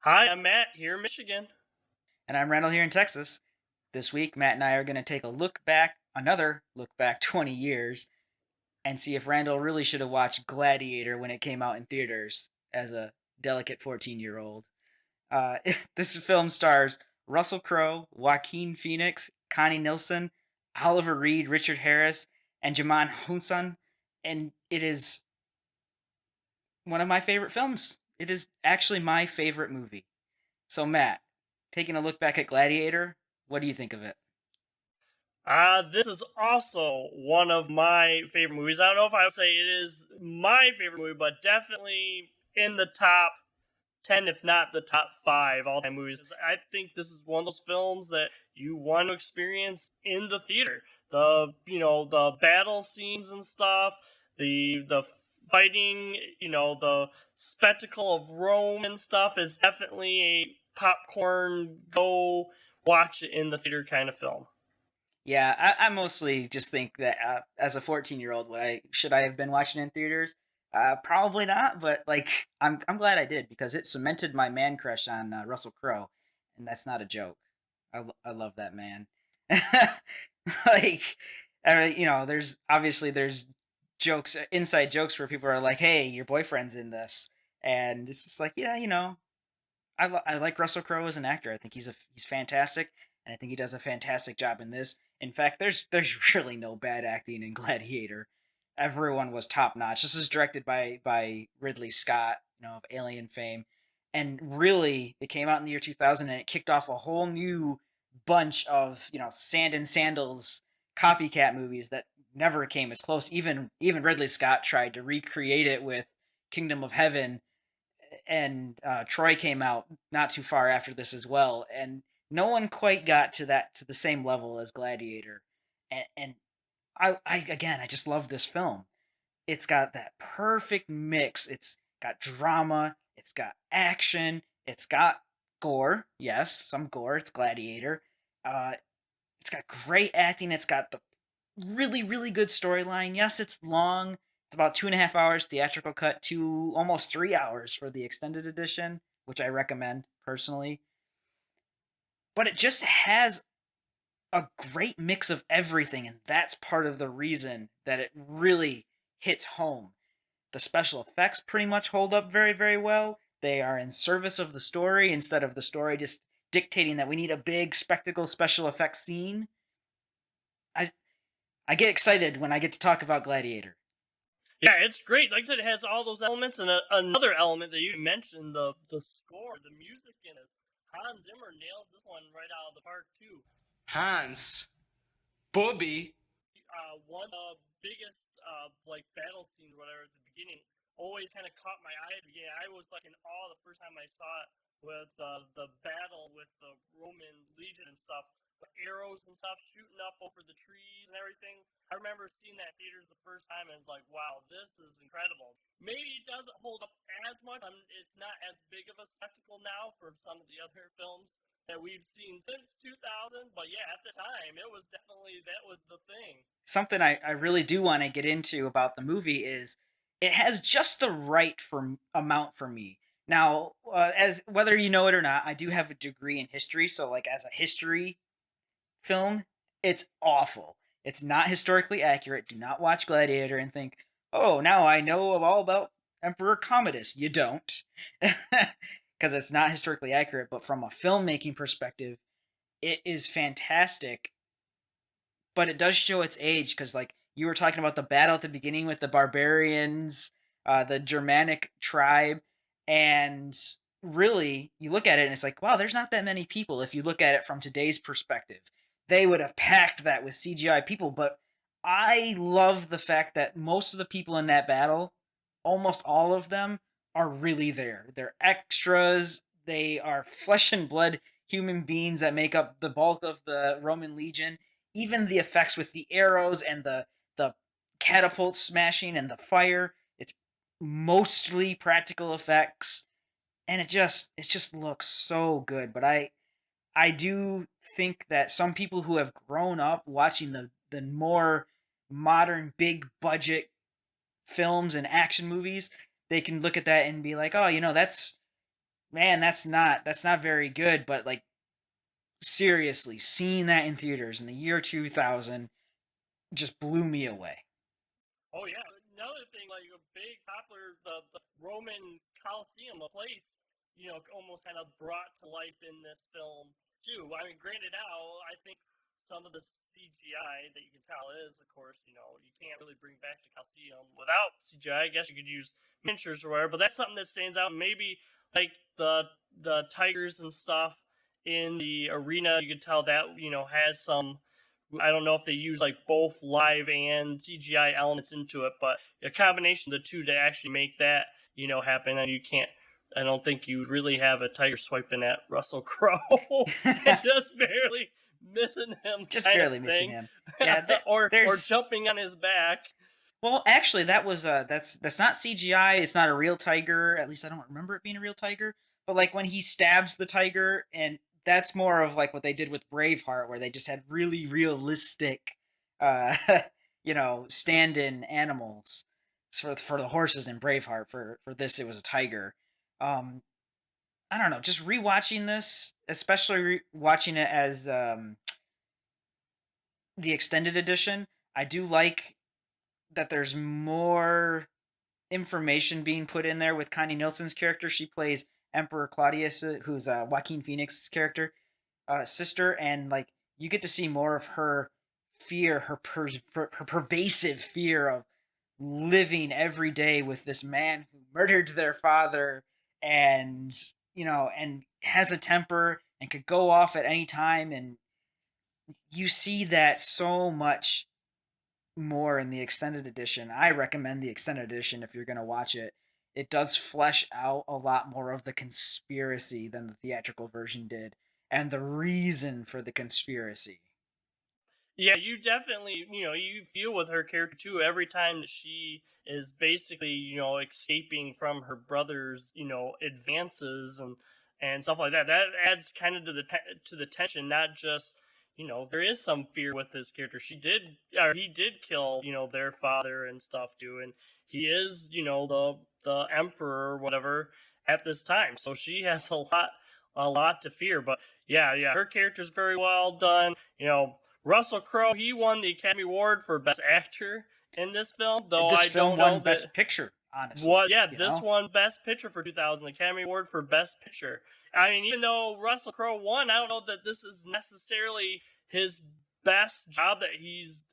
Hi, I'm Matt here in Michigan. And I'm Randle here in Texas. This week, Matt and I are going to take a look back, another look back 20 years, and see if Randall really should have watched Gladiator when it came out in theaters as a delicate 14-year-old. Uh, this film stars Russell Crowe, Joaquin Phoenix, Connie Nielsen, Oliver Reed, Richard Harris, and Jaman Hunsan, and it is one of my favorite films. It is actually my favorite movie. So, Matt, taking a look back at Gladiator, what do you think of it? This is also one of my favorite movies. I don't know if I would say it is my favorite movie, but definitely in the top 10, if not the top 5 all time movies. I think this is one of those films that you want to experience in the theater. The battle scenes and stuff, the fighting, the spectacle of Rome and stuff is definitely a popcorn go watch it in the theater kind of film. Yeah, I mostly just think that as a 14-year-old, should I have been watching in theaters? Probably not, but like I'm glad I did because it cemented my man crush on Russell Crowe, and that's not a joke. I love that man. like, there's obviously there's jokes, inside jokes where people are like, "Hey, your boyfriend's in this," and it's just like, yeah, I like Russell Crowe as an actor. I think he's fantastic, and I think he does a fantastic job in this. In fact, there's really no bad acting in Gladiator. Everyone was top notch. This is directed by Ridley Scott, of Alien fame, and really it came out in the year 2000, and it kicked off a whole new bunch of sand and sandals copycat movies that never came as close. Even Ridley Scott tried to recreate it with Kingdom of Heaven, and Troy came out not too far after this as well, and no one quite got to the same level as Gladiator, and I again I just love this film. It's got that perfect mix. It's got drama, it's got action, it's got gore. Yes, some gore. It's Gladiator. Uh, it's got great acting. It's got the really good storyline. Yes, it's long. It's about 2.5 hours theatrical cut to almost 3 hours for the extended edition, which I recommend personally. But it just has a great mix of everything, and that's part of the reason that it really hits home. The special effects pretty much hold up very well. They are in service of the story instead of the story just dictating that we need a big spectacle special effects scene. I I get excited when I get to talk about Gladiator. Yeah, it's great. Like I said, it has all those elements, and another element that you mentioned, the score, the music in it. Hans Zimmer nails this one right out of the park too. Hans, Bobby. One of the biggest like battle scenes, or whatever, at the beginning, always kind of caught my eye at the beginning. I was like in awe the first time I saw it with the battle with the Roman legion and stuff, the arrows and stuff shooting up over the trees and everything. I remember seeing that in theaters the first time and it's like, wow, this is incredible. Maybe it doesn't hold up as much. It's not as big of a spectacle now for some of the other films that we've seen since 2000, but yeah, at the time, it was definitely that was the thing. Something I really do want to get into about the movie is it has just the right amount for me. Now, as whether you know it or not, I do have a degree in history, so like as a history film, it's awful. It's not historically accurate. Do not watch Gladiator and think, "Oh, now I know all about Emperor Commodus." You don't, because it's not historically accurate. But from a filmmaking perspective, it is fantastic, but it does show its age because like you were talking about the battle at the beginning with the barbarians, the Germanic tribe, and really you look at it and it's like, wow, there's not that many people. If you look at it from today's perspective, they would have packed that with CGI people. But I love the fact that most of the people in that battle, almost all of them, are really there. They're extras. They are flesh and blood human beings that make up the bulk of the Roman legion. Even the effects with the arrows and the catapult smashing and the fire, it's mostly practical effects, and it just looks so good. But I do think that some people who have grown up watching the more modern big budget films and action movies, they can look at that and be like, oh, that's man, that's not very good. But like seriously, seeing that in theaters in the year 2000 just blew me away. Oh yeah. Another thing, like a big popular the Roman Colosseum, a place, almost kind of brought to life in this film too. I mean, granted, now I think some of the CGI that you can tell is, of course, you can't really bring back the Colosseum without CGI. I guess you could use miniatures or whatever, but that's something that stands out. Maybe like the tigers and stuff in the arena, you could tell that has some. I don't know if they use like both live and CGI elements into it, but a combination of the two to actually make that happen. And you can't. I don't think you would really have a tiger swiping at Russell Crowe and just barely missing him, Just kind of barely missing thing, him. Yeah, or there's jumping on his back. well, actually, that was that's not CGI. It's not a real tiger. At least I don't remember it being a real tiger. But like when he stabs the tiger, and that's more of like what they did with Braveheart, where they just had really realistic, uh, stand-in animals for the horses in Braveheart. For this, it was a tiger. Um, I don't know. Just rewatching this, especially watching it as the extended edition, I do like that there's more information being put in there with Connie Nielsen's character. She plays Emperor Claudius, who's Joaquin Phoenix's character, sister, and like you get to see more of her fear, her pervasive fear of living every day with this man who murdered their father, and and has a temper and could go off at any time, and you see that so much more in the extended edition. I recommend the extended edition if you're going to watch it. It does flesh out a lot more of the conspiracy than the theatrical version did, and the reason for the conspiracy. Yeah, you definitely, you feel with her character too every time that she is basically, escaping from her brother's, advances and stuff like that. That adds kind of to the tension, not just, there is some fear with this character. He did kill, their father and stuff too, and he is, the emperor or whatever at this time. So she has a lot to fear, but yeah, her character's very well done. Russell Crowe, he won the Academy Award for Best Actor in this film, though This I film don't know won that. Best Picture, honestly. This won Best Picture for 2000, Academy Award for Best Picture. I mean, even though Russell Crowe won, I don't know that this is necessarily his best job that he's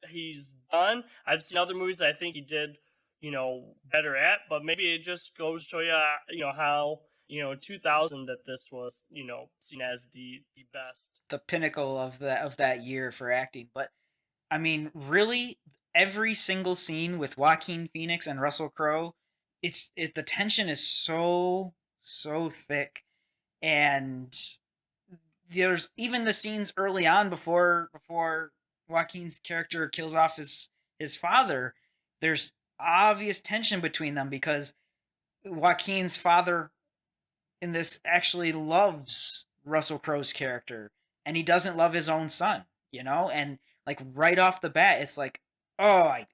done. I've seen other movies that I think he did, better at, but maybe it just goes to show you, how 2000 that this was, seen as the best. The pinnacle of that year for acting. But I mean, really, every single scene with Joaquin Phoenix and Russell Crowe, the tension is so thick, and there's even the scenes early on before Joaquin's character kills off his father. There's obvious tension between them because Joaquin's father in this actually loves Russell Crowe's character, and he doesn't love his own son, and like right off the bat, it's like, oh, I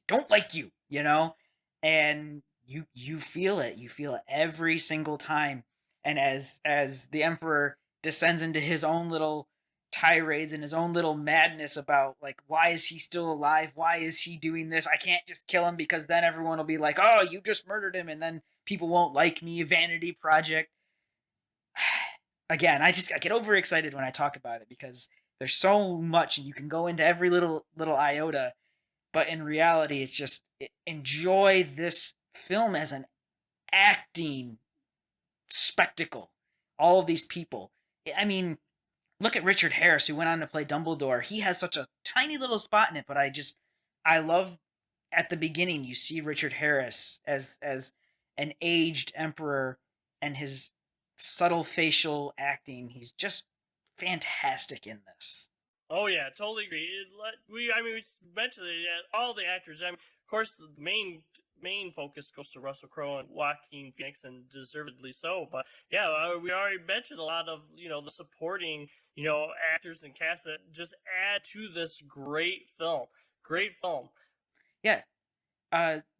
don't like you, and you feel it, every single time, and as the Emperor descends into his own little tirades and his own little madness about like why is he still alive, why is he doing this, I can't just kill him because then everyone will be like, oh, you just murdered him, and then people won't like me, vanity project. Again, I get overexcited when I talk about it because there's so much and you can go into every little iota, but in reality it's just enjoy this film as an acting spectacle. All of these people, I mean, look at Richard Harris, who went on to play Dumbledore. He has such a tiny little spot in it, but I love at the beginning you see Richard Harris as an aged emperor, and his subtle facial acting. He's just fantastic in this. Oh yeah, totally agree. We mentioned it, all the actors. I mean, of course, the main focus goes to Russell Crowe and Joaquin Phoenix, and deservedly so. But yeah, we already mentioned a lot of the supporting actors and cast that just add to this great film. Great film. Yeah,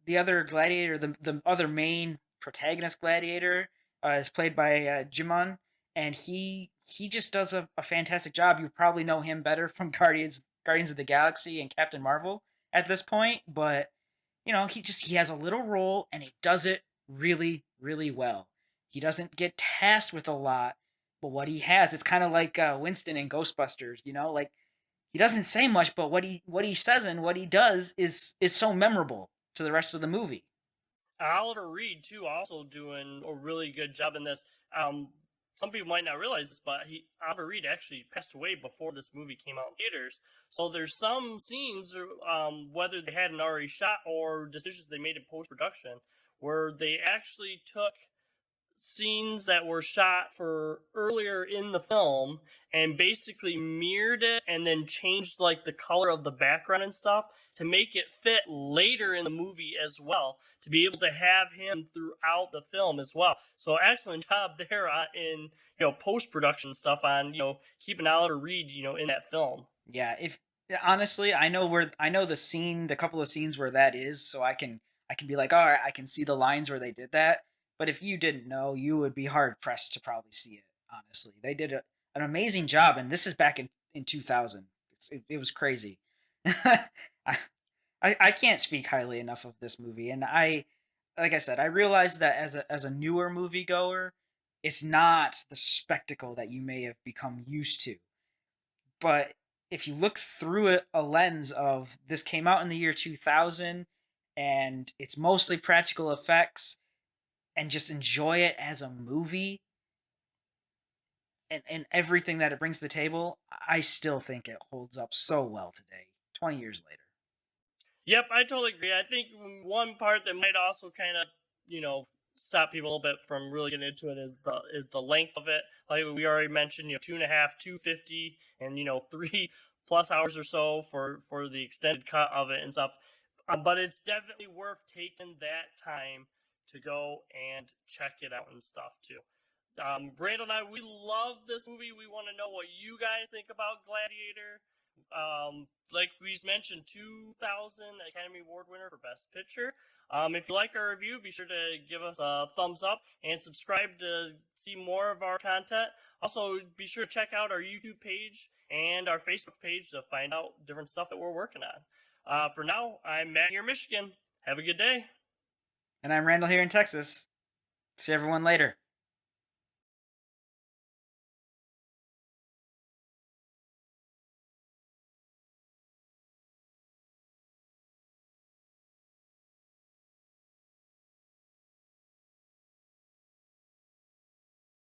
the other Gladiator, the other main protagonist Gladiator, is played by Jimon, and he just does a fantastic job. You probably know him better from Guardians of the Galaxy and Captain Marvel at this point, but he has a little role and he does it really really well. He doesn't get tasked with a lot, but what he has, it's kind of like Winston in Ghostbusters. Like he doesn't say much, but what he says and what he does is so memorable to the rest of the movie. Oliver Reed too, also doing a really good job in this. Some people might not realize this, but Oliver Reed actually passed away before this movie came out in theaters. So there's some scenes, whether they hadn't already shot or decisions they made in post production, where they actually took scenes that were shot for earlier in the film and basically mirrored it and then changed like the color of the background and stuff to make it fit later in the movie as well, to be able to have him throughout the film as well. So excellent job there in post production stuff on keeping Oliver Reed in that film. Yeah, if honestly, I know the couple of scenes where that is, so I can be like, all right, I can see the lines where they did that. But if you didn't know, you would be hard pressed to probably see it. Honestly, they did an amazing job, and this is back in 2000. It was crazy. I, I can't speak highly enough of this movie, and like I said, I realize that as a newer moviegoer, it's not the spectacle that you may have become used to. But if you look through a lens of this came out in the year 2000 and it's mostly practical effects and just enjoy it as a movie and everything that it brings to the table, I still think it holds up so well today, 20 years later. Yep, I totally agree. I think one part that might also kind of, stop people a little bit from really getting into it is the length of it. Like we already mentioned, 2.5, 250, and 3+ hours or so for the extended cut of it and stuff. But it's definitely worth taking that time to go and check it out and stuff too. Randall and I, we love this movie. We want to know what you guys think about Gladiator. Like we mentioned, 2000 Academy Award winner for Best Picture. If you like our review, be sure to give us a thumbs up and subscribe to see more of our content. Also, be sure to check out our YouTube page and our Facebook page to find out different stuff that we're working on. For now, I'm Matt here in Michigan. Have a good day. And I'm Randall here in Texas. See everyone later.